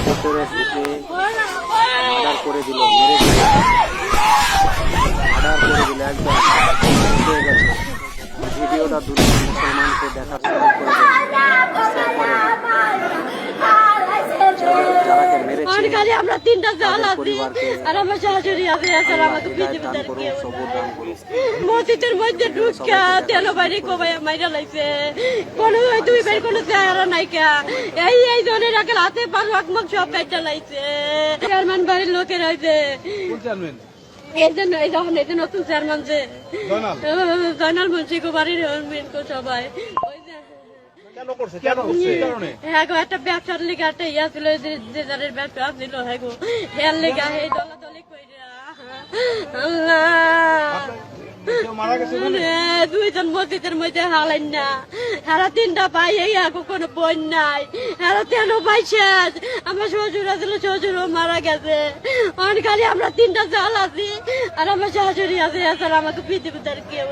ভিতরে ঢুকে মার্ডার করে দিল, মেরে দিল, মার্ডার করে দিল, একদম হয়ে গেছে। ভিডিওটা দুনিয়ার মুসলমানকে দেখার সুযোগ করে দেন। যারাকে মেরেছে আমরা তিনটা জাল আছি পরিবারকে আর আমার শাশুড়ি আছে, এছাড়া আমাকে পৃথিবীতে দান আর করুন, কেউ সবুর দান করুন। মসজিদের মধ্যে ঢুকা তেল বাইরে কোবাই মাইরা লাইছে, কোনো দুই ভাই কোনো চেহারা নাই কা, এই জনের আগে হাতে পারো আকমল সব কাইটা লাইছে। চেয়ারম্যান বাড়ির লোকের হয়েছে এই জন্য, এই যখন এই যে নতুন চেয়ারম্যান যে জয়নাল মুন্সি বাড়ির সবাই একটা ব্যবসার লিগে একটা ইয়া ছিল, যে যাদের ব্যবসা ছিল হ্যাগো হেয়ার লিগা এই দলাদলি কইরা দুইজন মসজিদের মধ্যে হালাইন না, হারা তিনটা ভাই এই আগো কোনো বোন নাই, হারা তেন ভাই শেষ। আমার শ্বশুর আছিল, শ্বশুরও মারা গেছে, অনেক খালি আমরা তিনটা জাল আছি আর আমার শাশুড়ি আছে, এছাড়া আমাকে পৃথিবীতে আর কেউ